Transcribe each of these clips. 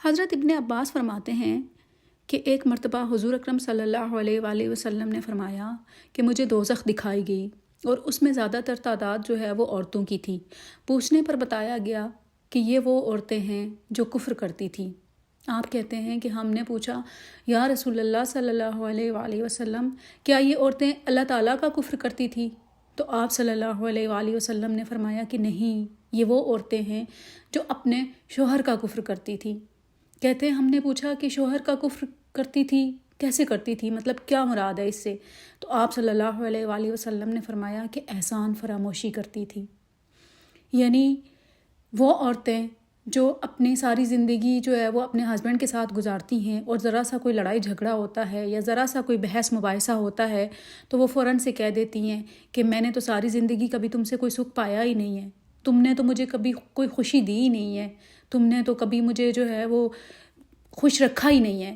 حضرت ابن عباس فرماتے ہیں کہ ایک مرتبہ حضور اکرم صلی اللہ علیہ وآلہ وسلم نے فرمایا کہ مجھے دوزخ دکھائی گئی اور اس میں زیادہ تر تعداد جو ہے وہ عورتوں کی تھی۔ پوچھنے پر بتایا گیا کہ یہ وہ عورتیں ہیں جو کفر کرتی تھیں۔ آپ کہتے ہیں کہ ہم نے پوچھا یا رسول اللہ صلی اللہ علیہ وآلہ وسلم، کیا یہ عورتیں اللہ تعالیٰ کا کفر کرتی تھیں؟ تو آپ صلی اللہ علیہ وآلہ وسلم نے فرمایا کہ نہیں، یہ وہ عورتیں ہیں جو اپنے شوہر کا کفر کرتی تھیں۔ کہتے ہیں ہم نے پوچھا کہ شوہر کا کفر کرتی تھی، کیسے کرتی تھی، مطلب کیا مراد ہے اس سے؟ تو آپ صلی اللہ علیہ وآلہ وسلم نے فرمایا کہ احسان فراموشی کرتی تھی۔ یعنی وہ عورتیں جو اپنی ساری زندگی جو ہے وہ اپنے ہسبینڈ کے ساتھ گزارتی ہیں اور ذرا سا کوئی لڑائی جھگڑا ہوتا ہے یا ذرا سا کوئی بحث مباحثہ ہوتا ہے تو وہ فوراً سے کہہ دیتی ہیں کہ میں نے تو ساری زندگی کبھی تم سے کوئی سکھ پایا ہی نہیں ہے، تم نے تو مجھے کبھی کوئی خوشی دی ہی نہیں ہے، تم نے تو کبھی مجھے جو ہے وہ خوش رکھا ہی نہیں ہے۔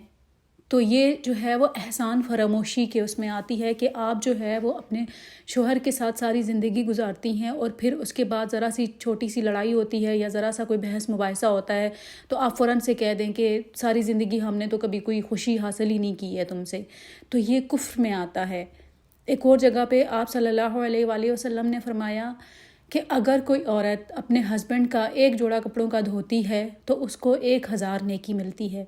تو یہ جو ہے وہ احسان فراموشی کے اس میں آتی ہے کہ آپ جو ہے وہ اپنے شوہر کے ساتھ ساری زندگی گزارتی ہیں اور پھر اس کے بعد ذرا سی چھوٹی سی لڑائی ہوتی ہے یا ذرا سا کوئی بحث مباحثہ ہوتا ہے تو آپ فوراً سے کہہ دیں کہ ساری زندگی ہم نے تو کبھی کوئی خوشی حاصل ہی نہیں کی ہے تم سے۔ تو یہ کفر میں آتا ہے۔ ایک اور جگہ پہ آپ صلی اللہ علیہ وآلہ وسلم نے فرمایا کہ اگر کوئی عورت اپنے ہسبینڈ کا ایک جوڑا کپڑوں کا دھوتی ہے تو اس کو 1000 نیکی ملتی ہے۔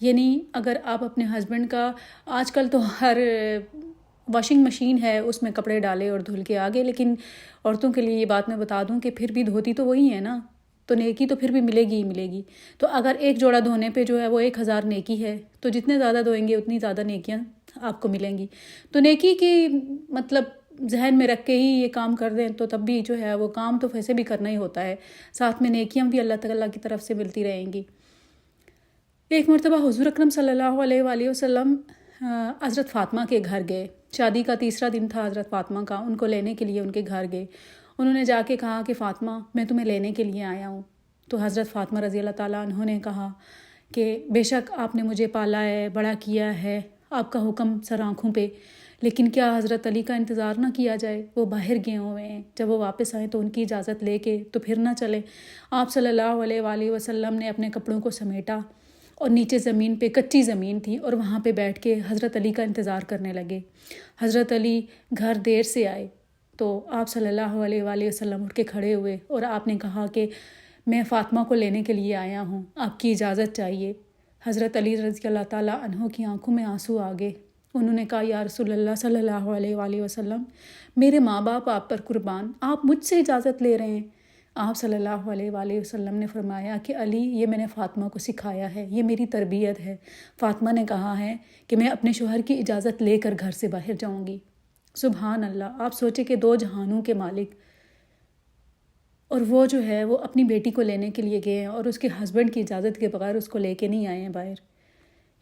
یعنی اگر آپ اپنے ہسبینڈ کا، آج کل تو ہر واشنگ مشین ہے اس میں کپڑے ڈالے اور دھل کے آگے، لیکن عورتوں کے لیے یہ بات میں بتا دوں کہ پھر بھی دھوتی تو وہی ہے نا، تو نیکی تو پھر بھی ملے گی ہی ملے گی۔ تو اگر ایک جوڑا دھونے پہ جو ہے وہ 1000 نیکی ہے تو جتنے زیادہ دھوئیں گے اتنی زیادہ نیکیاں آپ کو ملیں گی۔ تو نیکی کی مطلب ذہن میں رکھ کے ہی یہ کام کر دیں تو تب بھی جو ہے وہ کام تو ویسے بھی کرنا ہی ہوتا ہے، ساتھ میں نیکیاں بھی اللہ تعالیٰ کی طرف سے ملتی رہیں گی۔ ایک مرتبہ حضور اکرم صلی اللہ علیہ وآلہ وسلم حضرت فاطمہ کے گھر گئے، شادی کا تیسرا دن تھا حضرت فاطمہ کا، ان کو لینے کے لیے ان کے گھر گئے۔ انہوں نے جا کے کہا کہ فاطمہ میں تمہیں لینے کے لیے آیا ہوں۔ تو حضرت فاطمہ رضی اللہ تعالیٰ عنہ نے کہا کہ بے شک آپ نے مجھے پالا ہے، بڑا کیا ہے، آپ کا حکم سر آنکھوں پہ، لیکن کیا حضرت علی کا انتظار نہ کیا جائے؟ وہ باہر گئے ہوئے ہیں، جب وہ واپس آئیں تو ان کی اجازت لے کے تو پھر نہ چلے۔ آپ صلی اللہ علیہ وآلہ وسلم نے اپنے کپڑوں کو سمیٹا اور نیچے زمین پہ کچی زمین تھی اور وہاں پہ بیٹھ کے حضرت علی کا انتظار کرنے لگے۔ حضرت علی گھر دیر سے آئے تو آپ صلی اللہ علیہ وآلہ وسلم اٹھ کے کھڑے ہوئے اور آپ نے کہا کہ میں فاطمہ کو لینے کے لیے آیا ہوں، آپ کی اجازت چاہیے۔ حضرت علی رضی اللہ تعالیٰ عنہ کی آنکھوں میں آنسو آ گئے۔ انہوں نے کہا یا رسول اللہ صلی اللہ علیہ وآلہ وسلم، میرے ماں باپ آپ پر قربان، آپ مجھ سے اجازت لے رہے ہیں؟ آپ صلی اللہ علیہ وآلہ وسلم نے فرمایا کہ علی، یہ میں نے فاطمہ کو سکھایا ہے، یہ میری تربیت ہے۔ فاطمہ نے کہا ہے کہ میں اپنے شوہر کی اجازت لے کر گھر سے باہر جاؤں گی۔ سبحان اللہ! آپ سوچیں کہ 2 جہانوں کے مالک، اور وہ جو ہے وہ اپنی بیٹی کو لینے کے لیے گئے ہیں اور اس کے ہسبینڈ کی اجازت کے بغیر اس کو لے کے نہیں آئے ہیں باہر۔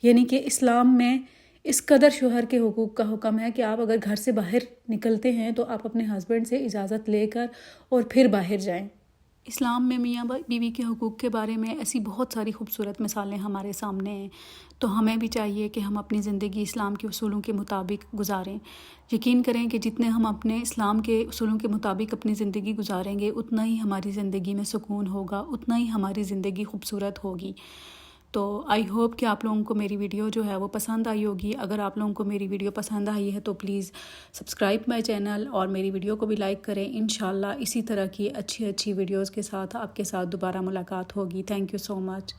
یعنی کہ اسلام میں اس قدر شوہر کے حقوق کا حکم ہے کہ آپ اگر گھر سے باہر نکلتے ہیں تو آپ اپنے ہسبینڈ سے اجازت لے کر اور پھر باہر جائیں۔ اسلام میں میاں بیوی کے حقوق کے بارے میں ایسی بہت ساری خوبصورت مثالیں ہمارے سامنے ہیں، تو ہمیں بھی چاہیے کہ ہم اپنی زندگی اسلام کے اصولوں کے مطابق گزاریں۔ یقین کریں کہ جتنے ہم اپنے اسلام کے اصولوں کے مطابق اپنی زندگی گزاریں گے اتنا ہی ہماری زندگی میں سکون ہوگا، اتنا ہی ہماری زندگی خوبصورت ہوگی۔ تو آئی ہوپ کہ آپ لوگوں کو میری ویڈیو جو ہے وہ پسند آئی ہوگی۔ اگر آپ لوگوں کو میری ویڈیو پسند آئی ہے تو پلیز سبسکرائب مائی چینل اور میری ویڈیو کو بھی لائک کریں۔ انشاءاللہ اسی طرح کی اچھی ویڈیوز کے ساتھ آپ کے ساتھ دوبارہ ملاقات ہوگی۔ Thank you so much.